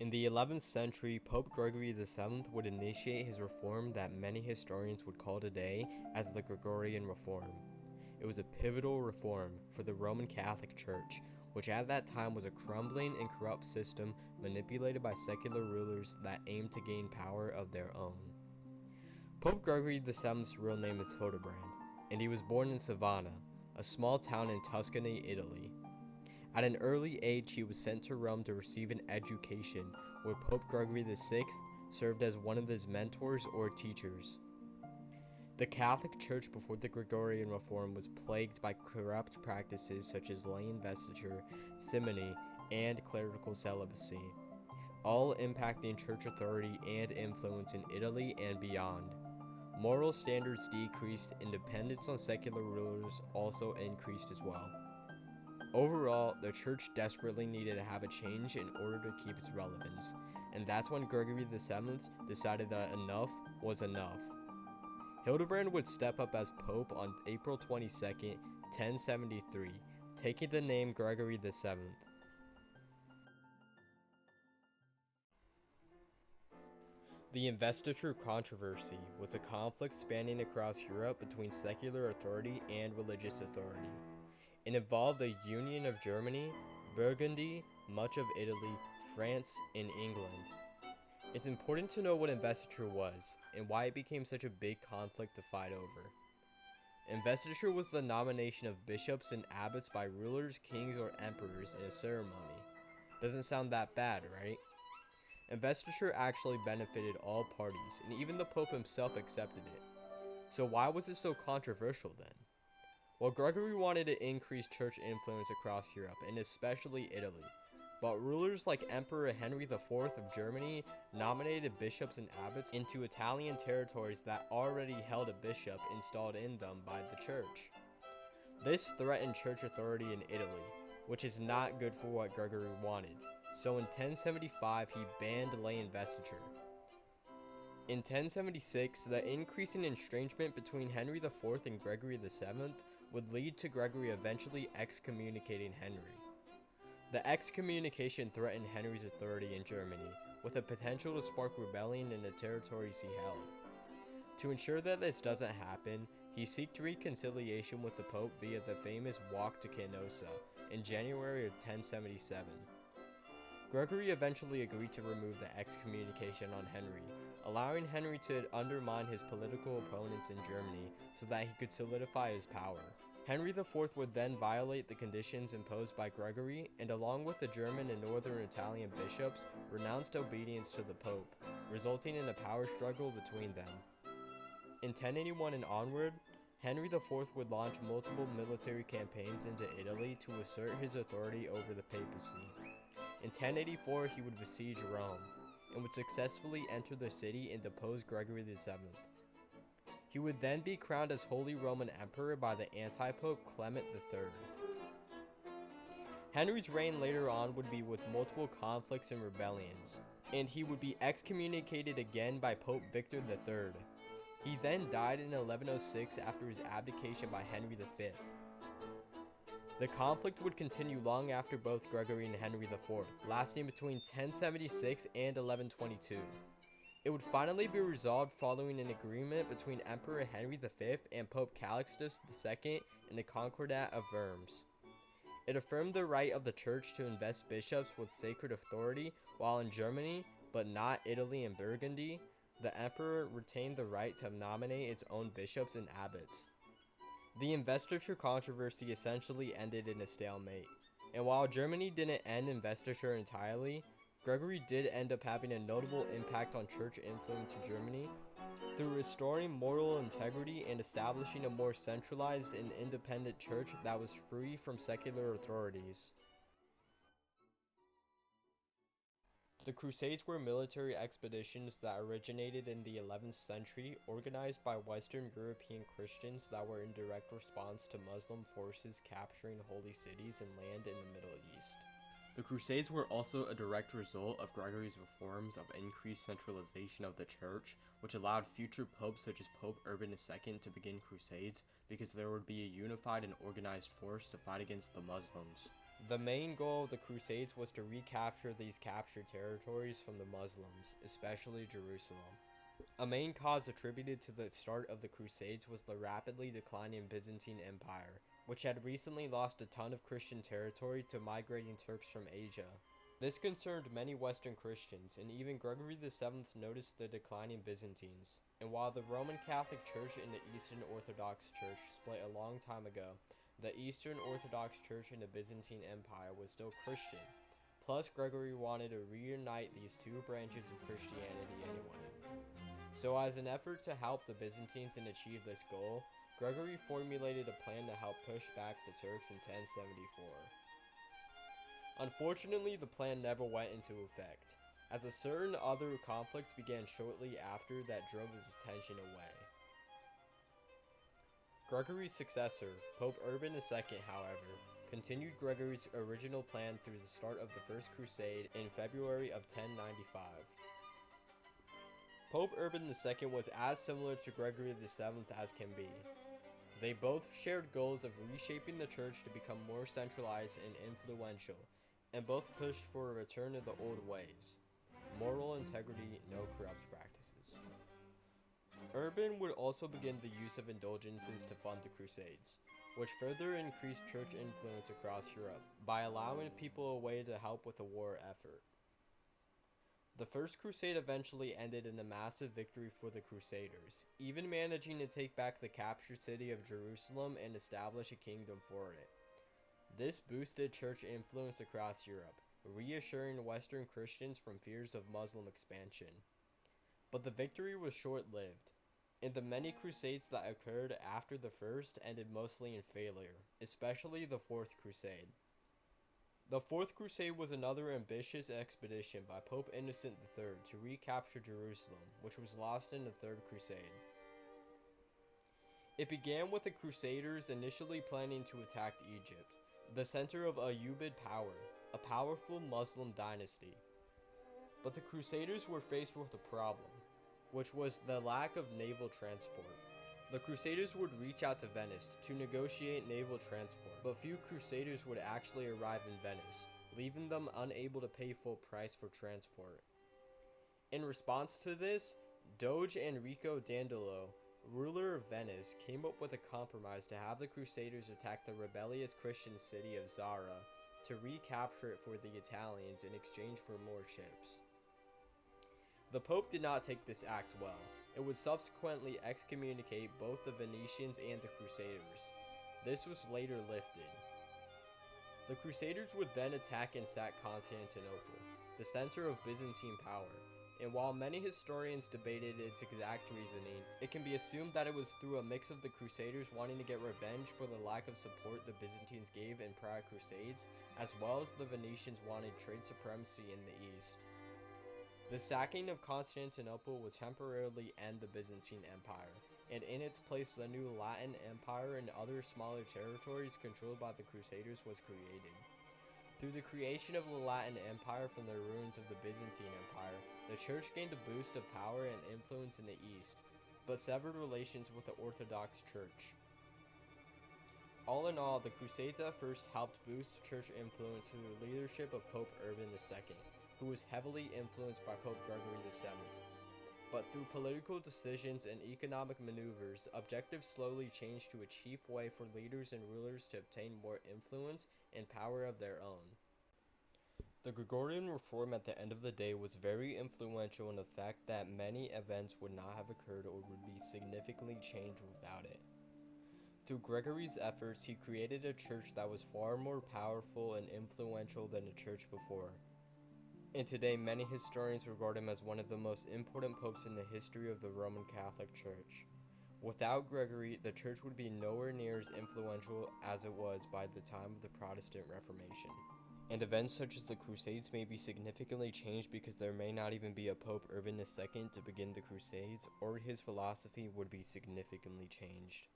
In the 11th century, Pope Gregory VII would initiate his reform that many historians would call today as the Gregorian Reform. It was a pivotal reform for the Roman Catholic Church, which at that time was a crumbling and corrupt system manipulated by secular rulers that aimed to gain power of their own. Pope Gregory VII's real name is Hildebrand, and he was born in Savona, a small town in Tuscany, Italy. At an early age, he was sent to Rome to receive an education, where Pope Gregory VI served as one of his mentors or teachers. The Catholic Church before the Gregorian Reform was plagued by corrupt practices such as lay investiture, simony, and clerical celibacy, all impacting church authority and influence in Italy and beyond. Moral standards decreased, and dependence on secular rulers also increased as well. Overall, the church desperately needed to have a change in order to keep its relevance, and that's when Gregory VII decided that enough was enough. Hildebrand would step up as Pope on April 22, 1073, taking the name Gregory VII. The investiture controversy was a conflict spanning across Europe between secular authority and religious authority. It involved the union of Germany, Burgundy, much of Italy, France, and England. It's important to know what investiture was, and why it became such a big conflict to fight over. Investiture was the nomination of bishops and abbots by rulers, kings, or emperors in a ceremony. Doesn't sound that bad, right? Investiture actually benefited all parties, and even the Pope himself accepted it. So why was it so controversial then? Well, Gregory wanted to increase church influence across Europe, and especially Italy. But rulers like Emperor Henry IV of Germany nominated bishops and abbots into Italian territories that already held a bishop installed in them by the church. This threatened church authority in Italy, which is not good for what Gregory wanted. So in 1075, he banned lay investiture. In 1076, the increasing estrangement between Henry IV and Gregory VII would lead to Gregory eventually excommunicating Henry. The excommunication threatened Henry's authority in Germany, with the potential to spark rebellion in the territories he held. To ensure that this doesn't happen, he sought reconciliation with the Pope via the famous Walk to Canossa in January of 1077. Gregory eventually agreed to remove the excommunication on Henry, allowing Henry to undermine his political opponents in Germany so that he could solidify his power. Henry IV would then violate the conditions imposed by Gregory, and along with the German and northern Italian bishops, renounced obedience to the Pope, resulting in a power struggle between them. In 1081 and onward, Henry IV would launch multiple military campaigns into Italy to assert his authority over the papacy. In 1084, he would besiege Rome, and would successfully enter the city and depose Gregory VII. He would then be crowned as Holy Roman Emperor by the anti-pope Clement III. Henry's reign later on would be with multiple conflicts and rebellions, and he would be excommunicated again by Pope Victor III. He then died in 1106 after his abdication by Henry V. The conflict would continue long after both Gregory and Henry IV, lasting between 1076 and 1122. It would finally be resolved following an agreement between Emperor Henry V and Pope Calixtus II in the Concordat of Worms. It affirmed the right of the Church to invest bishops with sacred authority, while in Germany, but not Italy and Burgundy, the Emperor retained the right to nominate its own bishops and abbots. The investiture controversy essentially ended in a stalemate, and while Germany didn't end investiture entirely, Gregory did end up having a notable impact on church influence in Germany through restoring moral integrity and establishing a more centralized and independent church that was free from secular authorities. The Crusades were military expeditions that originated in the 11th century, organized by Western European Christians that were in direct response to Muslim forces capturing holy cities and land in the Middle East. The Crusades were also a direct result of Gregory's reforms of increased centralization of the Church, which allowed future popes such as Pope Urban II to begin crusades because there would be a unified and organized force to fight against the Muslims. The main goal of the Crusades was to recapture these captured territories from the Muslims, especially Jerusalem. A main cause attributed to the start of the Crusades was the rapidly declining Byzantine Empire, which had recently lost a ton of Christian territory to migrating Turks from Asia. This concerned many Western Christians, and even Gregory VII noticed the declining Byzantines. And while the Roman Catholic Church and the Eastern Orthodox Church split a long time ago, the Eastern Orthodox Church and the Byzantine Empire was still Christian. Plus, Gregory wanted to reunite these two branches of Christianity anyway. So as an effort to help the Byzantines and achieve this goal, Gregory formulated a plan to help push back the Turks in 1074. Unfortunately, the plan never went into effect, as a certain other conflict began shortly after that drove his attention away. Gregory's successor, Pope Urban II, however, continued Gregory's original plan through the start of the First Crusade in February of 1095. Pope Urban II was as similar to Gregory VII as can be. They both shared goals of reshaping the church to become more centralized and influential, and both pushed for a return to the old ways. Moral integrity, no corrupt practices. Urban would also begin the use of indulgences to fund the Crusades, which further increased church influence across Europe by allowing people a way to help with the war effort. The First Crusade eventually ended in a massive victory for the Crusaders, even managing to take back the captured city of Jerusalem and establish a kingdom for it. This boosted church influence across Europe, reassuring Western Christians from fears of Muslim expansion. But the victory was short-lived, and the many crusades that occurred after the first ended mostly in failure, especially the Fourth Crusade. The Fourth Crusade was another ambitious expedition by Pope Innocent III to recapture Jerusalem, which was lost in the Third Crusade. It began with the Crusaders initially planning to attack Egypt, the center of Ayyubid power, a powerful Muslim dynasty. But the Crusaders were faced with a problem, which was the lack of naval transport. The Crusaders would reach out to Venice to negotiate naval transport, but few Crusaders would actually arrive in Venice, leaving them unable to pay full price for transport. In response to this, Doge Enrico Dandolo, ruler of Venice, came up with a compromise to have the Crusaders attack the rebellious Christian city of Zara to recapture it for the Italians in exchange for more ships. The Pope did not take this act well. It would subsequently excommunicate both the Venetians and the Crusaders. This was later lifted. The Crusaders would then attack and sack Constantinople, the center of Byzantine power, and while many historians debated its exact reasoning, it can be assumed that it was through a mix of the Crusaders wanting to get revenge for the lack of support the Byzantines gave in prior crusades, as well as the Venetians wanted trade supremacy in the east. The sacking of Constantinople would temporarily end the Byzantine Empire, and in its place the new Latin Empire and other smaller territories controlled by the Crusaders was created. Through the creation of the Latin Empire from the ruins of the Byzantine Empire, the Church gained a boost of power and influence in the East, but severed relations with the Orthodox Church. All in all, the Crusades at first helped boost church influence through the leadership of Pope Urban II, who was heavily influenced by Pope Gregory VII. But through political decisions and economic maneuvers, objectives slowly changed to a cheap way for leaders and rulers to obtain more influence and power of their own. The Gregorian reform at the end of the day was very influential in the fact that many events would not have occurred or would be significantly changed without it. Through Gregory's efforts, he created a church that was far more powerful and influential than the church before. And today, many historians regard him as one of the most important popes in the history of the Roman Catholic Church. Without Gregory, the church would be nowhere near as influential as it was by the time of the Protestant Reformation. And events such as the Crusades may be significantly changed because there may not even be a Pope Urban II to begin the Crusades, or his philosophy would be significantly changed.